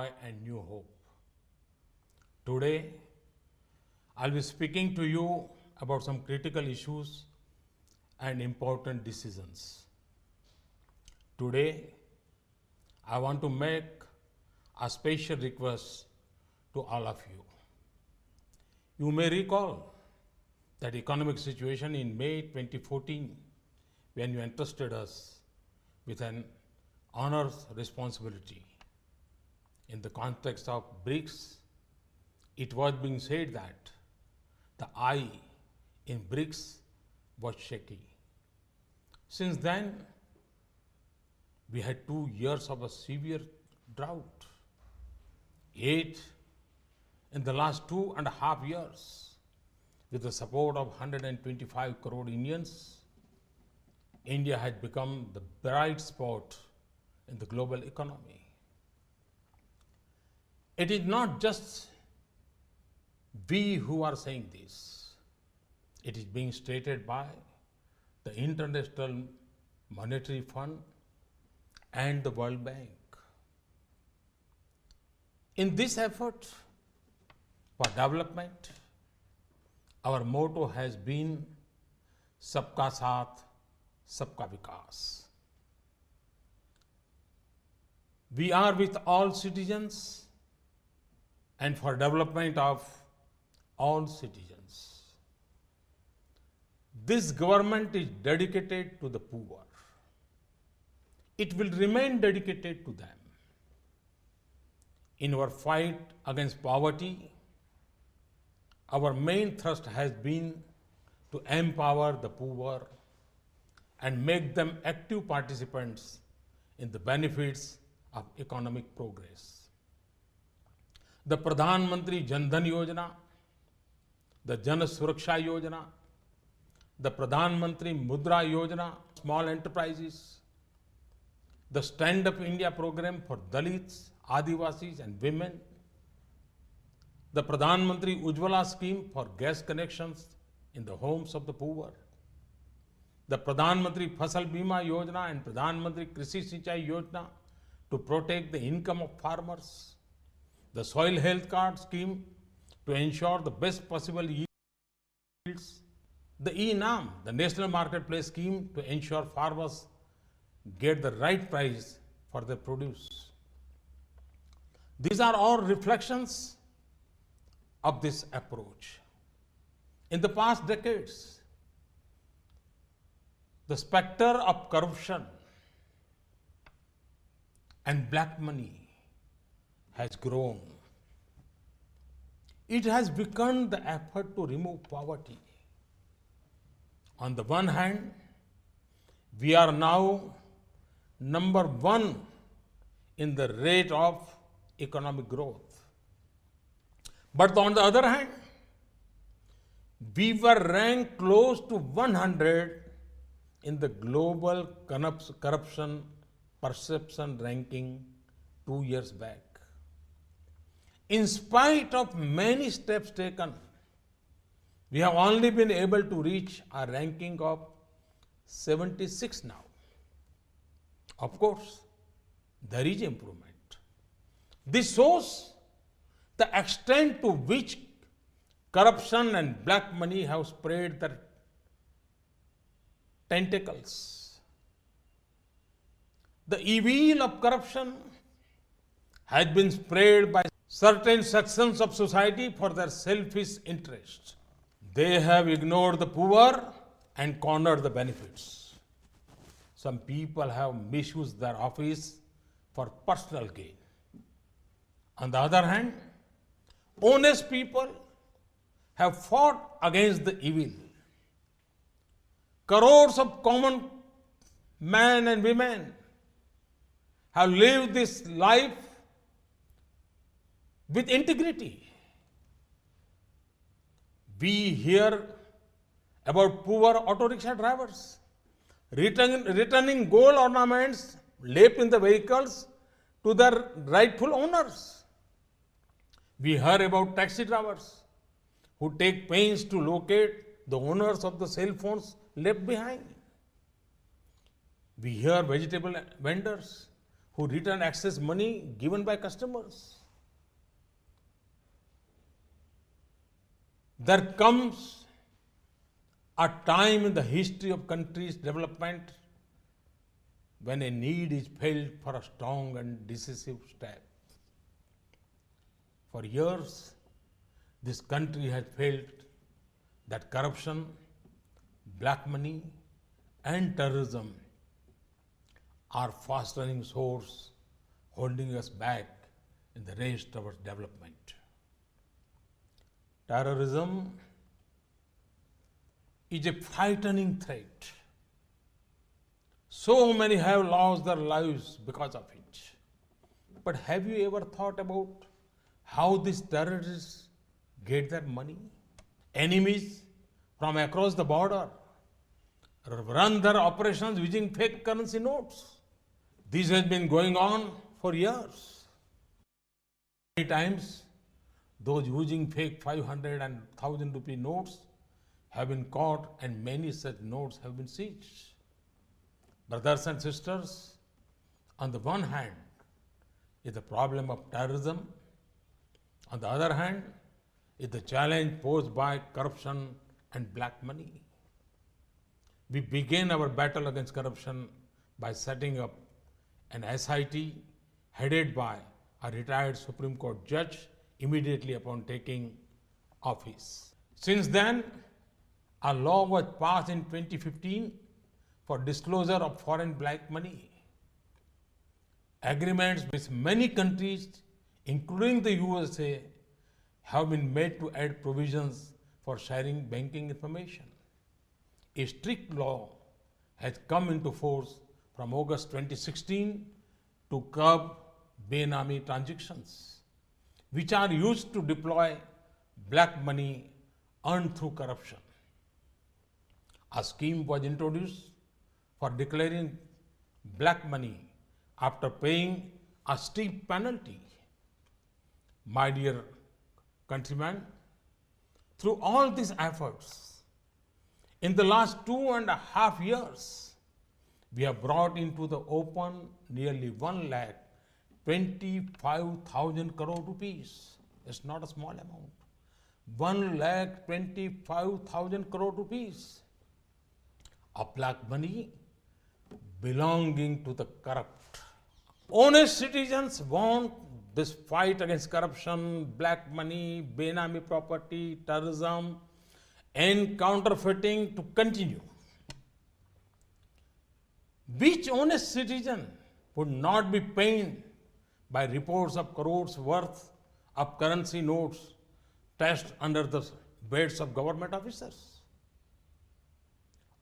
And new hope. Today, I'll be speaking to you about some critical issues and important decisions. Today, I want to make a special request to all of you. You may recall that economic situation in May 2014 when you entrusted us with an honors responsibility. In the context of BRICS, it was being said that the eye in BRICS was shaky. Since then, we had 2 years of a severe drought. Yet, in the last 2.5 years, with the support of 125 crore Indians, India has become the bright spot in the global economy. It is not just we who are saying this. It is being stated by the International Monetary Fund and the World Bank. In this effort for development, our motto has been Sabka Saath, Sabka Vikas. We are with all citizens and for development of all citizens. This government is dedicated to the poor. It will remain dedicated to them. In our fight against poverty, our main thrust has been to empower the poor and make them active participants in the benefits of economic progress. The Pradhan Mantri Jan Dhan Yojana, the Jan Suraksha Yojana, the Pradhan Mantri Mudra Yojana, small enterprises, the Stand Up India program for Dalits, Adivasis and women, the Pradhan Mantri Ujjwala scheme for gas connections in the homes of the poor, the Pradhan Mantri Fasal Bima Yojana and Pradhan Mantri Krishi Sinchai Yojana to protect the income of farmers, the soil health card scheme to ensure the best possible yields, the e-NAM, the national marketplace scheme to ensure farmers get the right price for their produce. These are all reflections of this approach. In the past decades, the specter of corruption and black money has grown. It has begun the effort to remove poverty. On the one hand, we are now number 1 in the rate of economic growth. But on the other hand, we were ranked close to 100 in the global corruption perception ranking 2 years back. In spite of many steps taken, we have only been able to reach a ranking of 76 now. Of course, there is improvement. This shows the extent to which corruption and black money have spread their tentacles. The evil of corruption has been spread by certain sections of society for their selfish interests. They have ignored the poor and cornered the benefits. Some people have misused their office for personal gain. On the other hand, honest people have fought against the evil. Crores of common men and women have lived this life with integrity. We hear about poor auto rickshaw drivers returning gold ornaments left in the vehicles to their rightful owners. We hear about taxi drivers who take pains to locate the owners of the cell phones left behind. We hear vegetable vendors who return excess money given by customers. There comes a time in the history of country's development when a need is felt for a strong and decisive step. For years, this country has felt that corruption, black money, and terrorism are fast-running source holding us back in the race towards development. Terrorism is a frightening threat. So many have lost their lives because of it. But have you ever thought about how these terrorists get their money? Enemies from across the border run their operations using fake currency notes. This has been going on for years. Many times, those using fake 500 and 1000 rupee notes have been caught and many such notes have been seized. Brothers and sisters, on the one hand is the problem of terrorism. On the other hand is the challenge posed by corruption and black money. We began our battle against corruption by setting up an SIT headed by a retired Supreme Court judge immediately upon taking office. Since then, a law was passed in 2015 for disclosure of foreign black money. Agreements with many countries, including the USA, have been made to add provisions for sharing banking information. A strict law has come into force from August 2016 to curb Benami transactions, which are used to deploy black money earned through corruption. A scheme was introduced for declaring black money after paying a steep penalty. My dear countrymen, through all these efforts, in the last 2.5 years, we have brought into the open nearly 1,25,000 crore rupees. It's not a small amount. 1,25,000 crore rupees of black money belonging to the corrupt. Honest citizens want this fight against corruption, black money, Benami property, terrorism, and counterfeiting to continue. Which honest citizen would not be pained by reports of crores worth of currency notes stashed under the beds of government officers?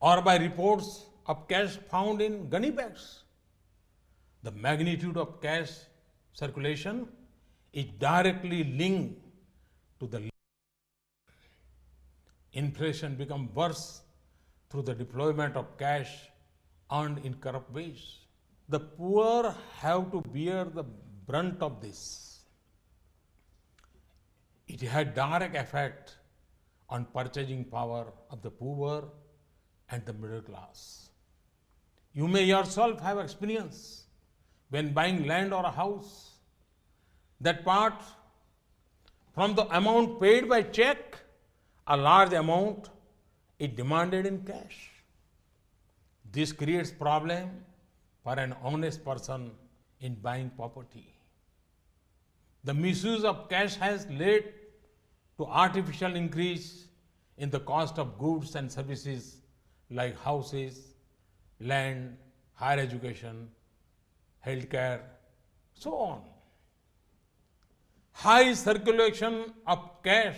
Or by reports of cash found in gunny bags? The magnitude of cash circulation is directly linked to the inflation become worse through the deployment of cash earned in corrupt ways. The poor have to bear the brunt of this. It had direct effect on purchasing power of the poor and the middle class. You may yourself have experience when buying land or a house, that part from the amount paid by check, a large amount is demanded in cash. This creates problem for an honest person in buying property. The misuse of cash has led to artificial increase in the cost of goods and services like houses, land, higher education, healthcare, so on. High circulation of cash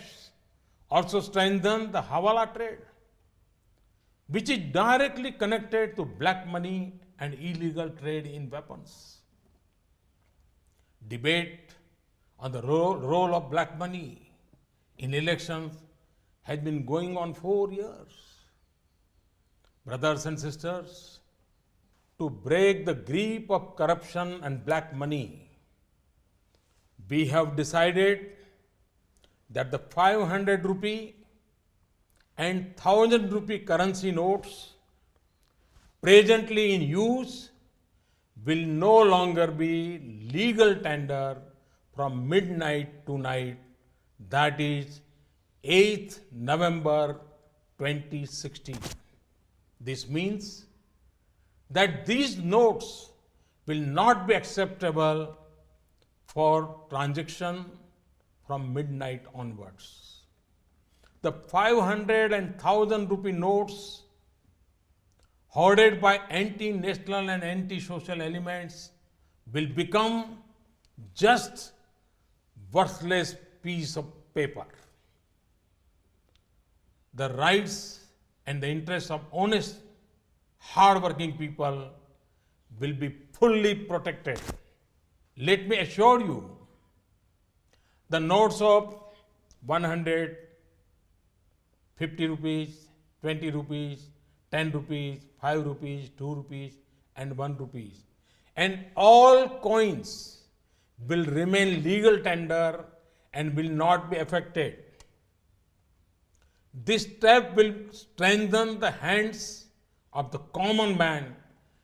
also strengthens the Hawala trade, which is directly connected to black money and illegal trade in weapons. Debate on the role of black money in elections has been going on for years. Brothers and sisters, to break the grip of corruption and black money, we have decided that the 500 rupee and 1000 rupee currency notes presently in use will no longer be legal tender from midnight to night, that is 8th November 2016. This means that these notes will not be acceptable for transaction from midnight onwards. The 500 and 1000 rupee notes hoarded by anti-national and anti-social elements will become just worthless piece of paper. The rights and the interests of honest, hard-working people will be fully protected. Let me assure you, the notes of 100, 50 rupees, 20 rupees, 10 rupees, 5 rupees, 2 rupees, and 1 rupees, and all coins will remain legal tender and will not be affected. This step will strengthen the hands of the common man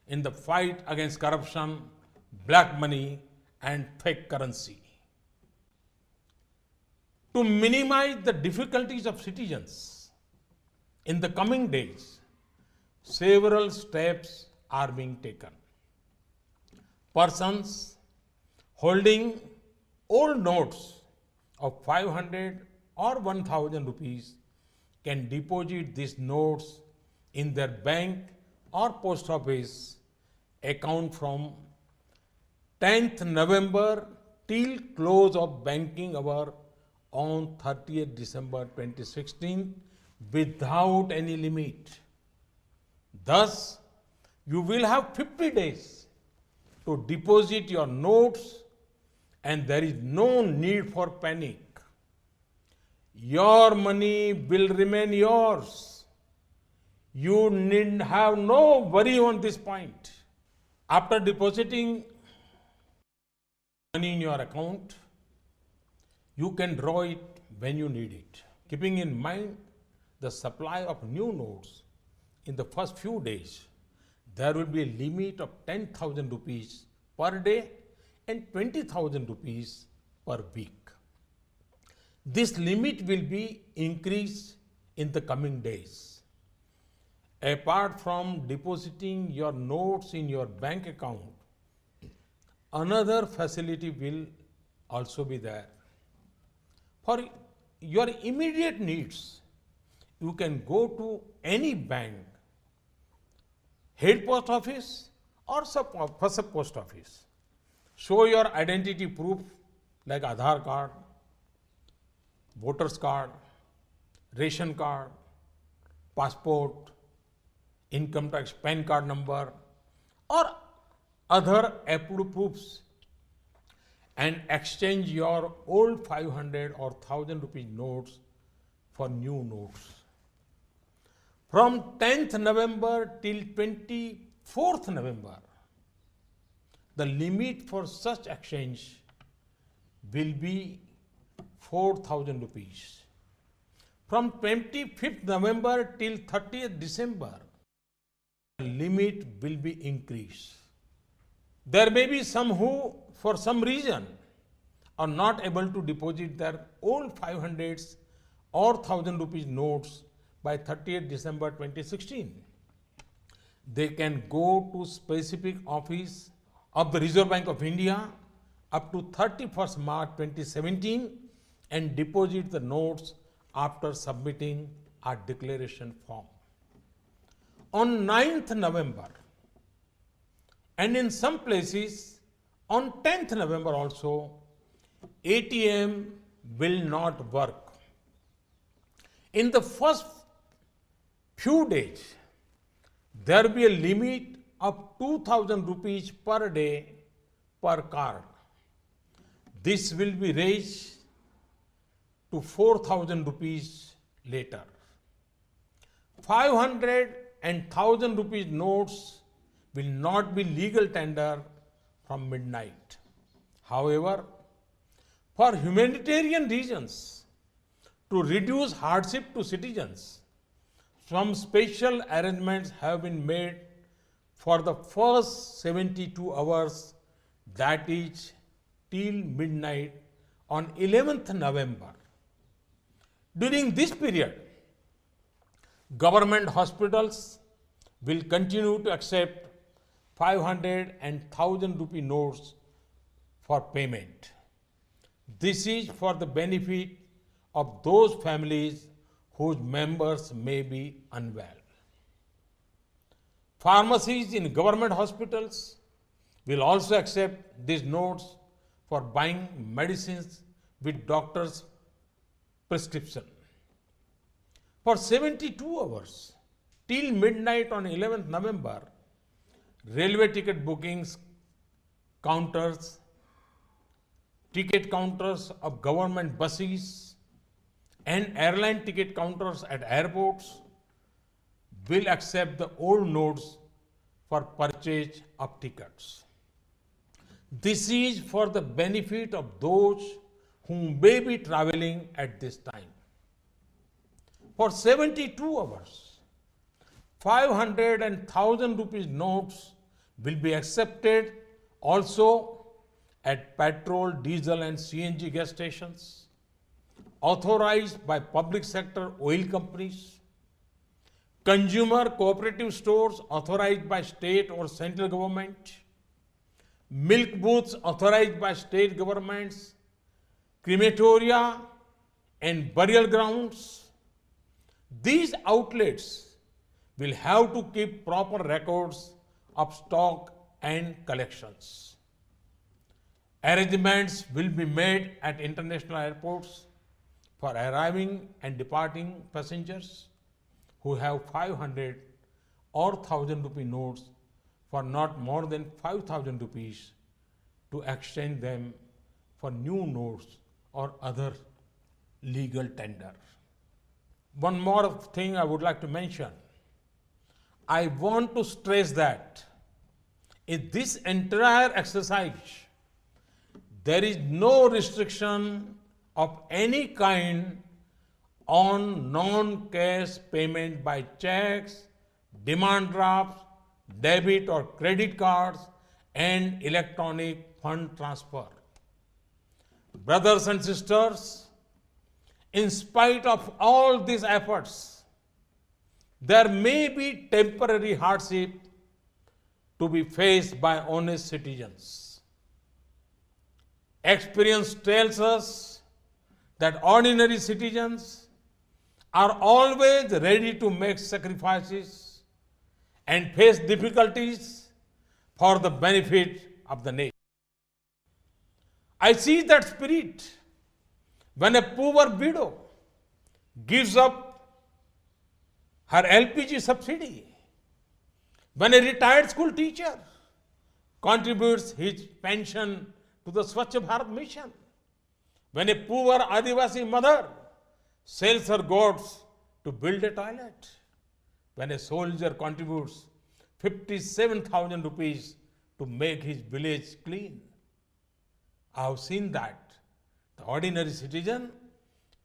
in the fight against corruption, black money, and fake currency. To minimize the difficulties of citizens, in the coming days, several steps are being taken. Persons holding old notes of 500 or 1000 rupees can deposit these notes in their bank or post office account from 10th November till close of banking hour on 30th December 2016 without any limit. Thus, you will have 50 days to deposit your notes and there is no need for panic. Your money will remain yours. You need have no worry on this point. After depositing money in your account, you can draw it when you need it. Keeping in mind the supply of new notes in the first few days, there will be a limit of 10,000 rupees per day and 20,000 rupees per week. This limit will be increased in the coming days. Apart from depositing your notes in your bank account, another facility will also be there. For your immediate needs, you can go to any bank, head post office or sub post office. Show your identity proof like Aadhaar card, voter's card, ration card, passport, income tax, PAN card number, or other approved proofs and exchange your old 500 or 1000 rupees notes for new notes. From 10th November till 24th November, the limit for such exchange will be 4,000 rupees. From 25th November till 30th December, the limit will be increased. There may be some who, for some reason, are not able to deposit their old 500s or 1000 rupees notes by 30th December 2016. They can go to specific office of the Reserve Bank of India up to 31st March 2017 and deposit the notes after submitting a declaration form. On 9th November and in some places on 10th November also, ATM will not work. In the first few days, there will be a limit of 2,000 rupees per day per card. This will be raised to 4,000 rupees later. 500 and 1,000 rupees notes will not be legal tender from midnight. However, for humanitarian reasons, to reduce hardship to citizens, some special arrangements have been made for the first 72 hours, that is till midnight on 11th November. During this period, government hospitals will continue to accept 500 and 1000 rupee notes for payment. This is for the benefit of those families whose members may be unwell. Pharmacies in government hospitals will also accept these notes for buying medicines with doctor's prescription. For 72 hours, till midnight on 11th November, railway ticket bookings counters, ticket counters of government buses, and airline ticket counters at airports will accept the old notes for purchase of tickets. This is for the benefit of those who may be traveling at this time. For 72 hours, 500 and 1000 rupees notes will be accepted also at petrol, diesel and CNG gas stations, authorized by public sector oil companies, consumer cooperative stores authorized by state or central government, milk booths authorized by state governments, crematoria and burial grounds. These outlets will have to keep proper records of stock and collections. Arrangements will be made at international airports for arriving and departing passengers who have 500 or 1000 rupee notes for not more than 5000 rupees to exchange them for new notes or other legal tender. One more thing I would like to mention. I want to stress that in this entire exercise, there is no restriction of any kind on non-cash payment by checks, demand drafts, debit or credit cards, and electronic fund transfer. Brothers and sisters, in spite of all these efforts, there may be temporary hardship to be faced by honest citizens. Experience tells us that ordinary citizens are always ready to make sacrifices and face difficulties for the benefit of the nation. I see that spirit when a poor widow gives up her LPG subsidy, when a retired school teacher contributes his pension to the Swachh Bharat mission, when a poor Adivasi mother sells her goats to build a toilet, when a soldier contributes 57,000 rupees to make his village clean. I have seen that the ordinary citizen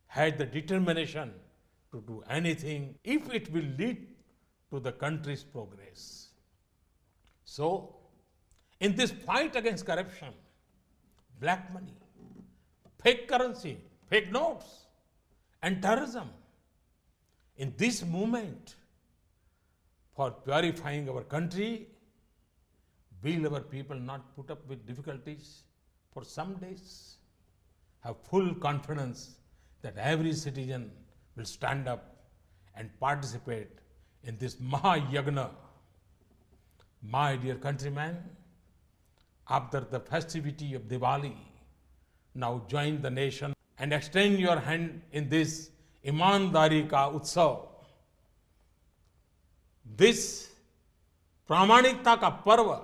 had the determination to do anything if it will lead to the country's progress. So, in this fight against corruption, black money, fake currency, fake notes, and terrorism, in this movement for purifying our country, will our people not put up with difficulties for some days? Have full confidence that every citizen will stand up and participate in this Mahayagna. My dear countrymen, after the festivity of Diwali, now join the nation and extend your hand in this Imandari ka Utsav. This Pramanikta ka Parva,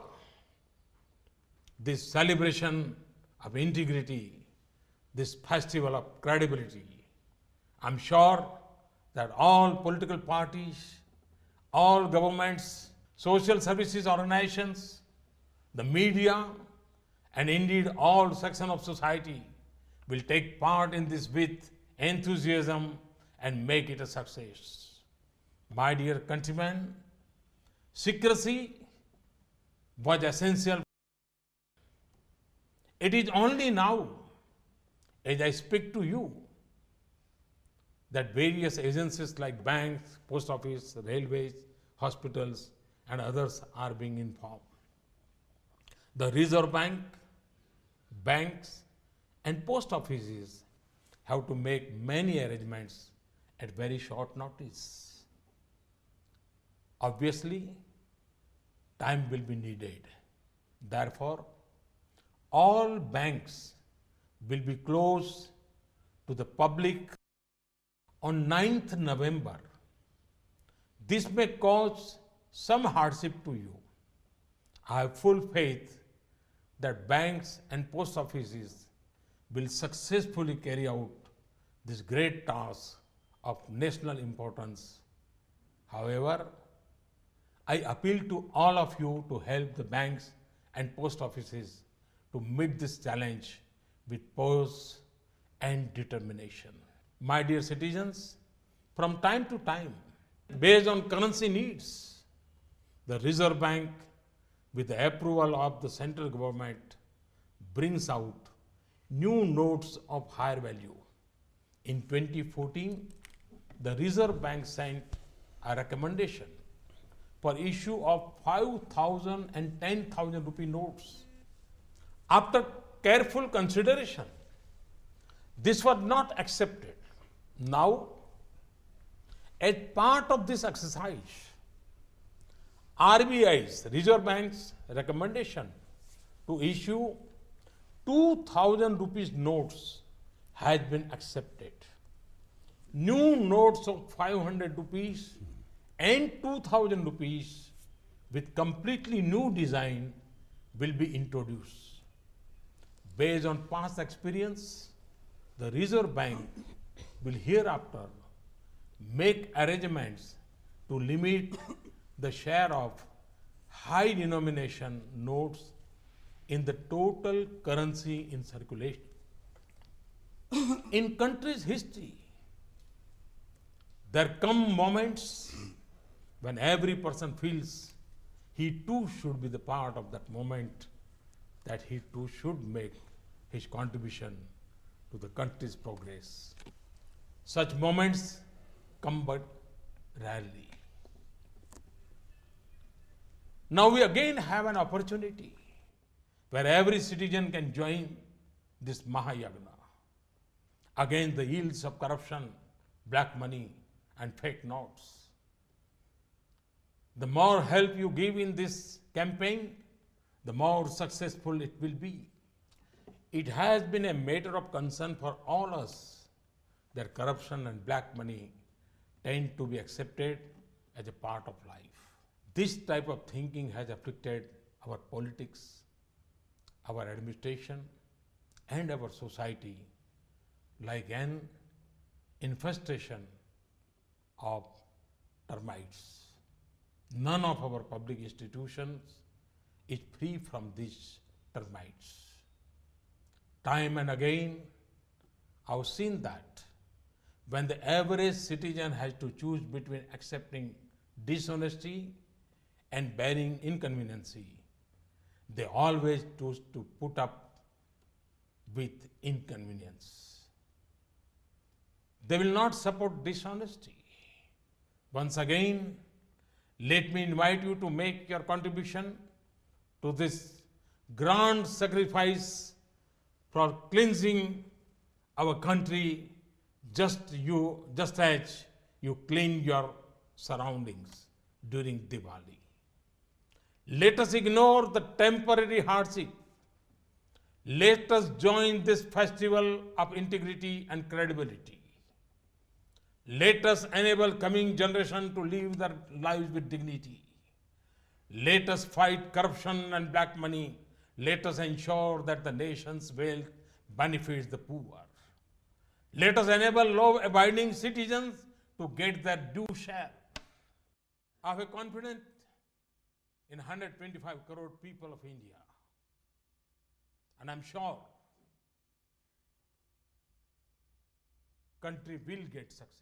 this celebration of integrity, this festival of credibility. I'm sure that all political parties, all governments, social services organizations, the media, and indeed all sections of society will take part in this with enthusiasm and make it a success. My dear countrymen, secrecy was essential. It is only now, as I speak to you, that various agencies like banks, post office, railways, hospitals, and others are being informed. The Reserve Bank, banks, and post offices have to make many arrangements at very short notice. Obviously, time will be needed. Therefore, all banks will be closed to the public on 9th November. This may cause some hardship to you. I have full faith that banks and post offices will successfully carry out this great task of national importance. However, I appeal to all of you to help the banks and post offices to meet this challenge with poise and determination. My dear citizens, from time to time, based on currency needs, the Reserve Bank, with the approval of the central government, brings out new notes of higher value. In 2014, the Reserve Bank sent a recommendation for issue of 5,000 and 10,000 rupee notes. After careful consideration, this was not accepted. Now, as part of this exercise, RBI's, Reserve Bank's recommendation to issue 2,000 rupees notes has been accepted. New notes of 500 rupees and 2,000 rupees with completely new design will be introduced. Based on past experience, the Reserve Bank will hereafter make arrangements to limit the share of high denomination notes in the total currency in circulation. In country's history, there come moments when every person feels he too should be the part of that moment, that he too should make his contribution to the country's progress. Such moments come but rarely. Now we again have an opportunity where every citizen can join this Mahayagna against the ills of corruption, black money, and fake notes. The more help you give in this campaign, the more successful it will be. It has been a matter of concern for all us that corruption and black money tend to be accepted as a part of life. This type of thinking has affected our politics, our administration, and our society like an infestation of termites. None of our public institutions is free from these termites. Time and again, I've seen that when the average citizen has to choose between accepting dishonesty and bearing inconvenience, they always choose to put up with inconvenience. They will not support dishonesty. Once again, let me invite you to make your contribution to this grand sacrifice for cleansing our country, just as you clean your surroundings during Diwali. Let us ignore the temporary hardship. Let us join this festival of integrity and credibility. Let us enable coming generation to live their lives with dignity. Let us fight corruption and black money. Let us ensure that the nation's wealth benefits the poor. Let us enable law-abiding citizens to get their due share. I have confidence in 125 crore people of India. And I'm sure country will get success.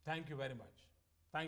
Thank you very much.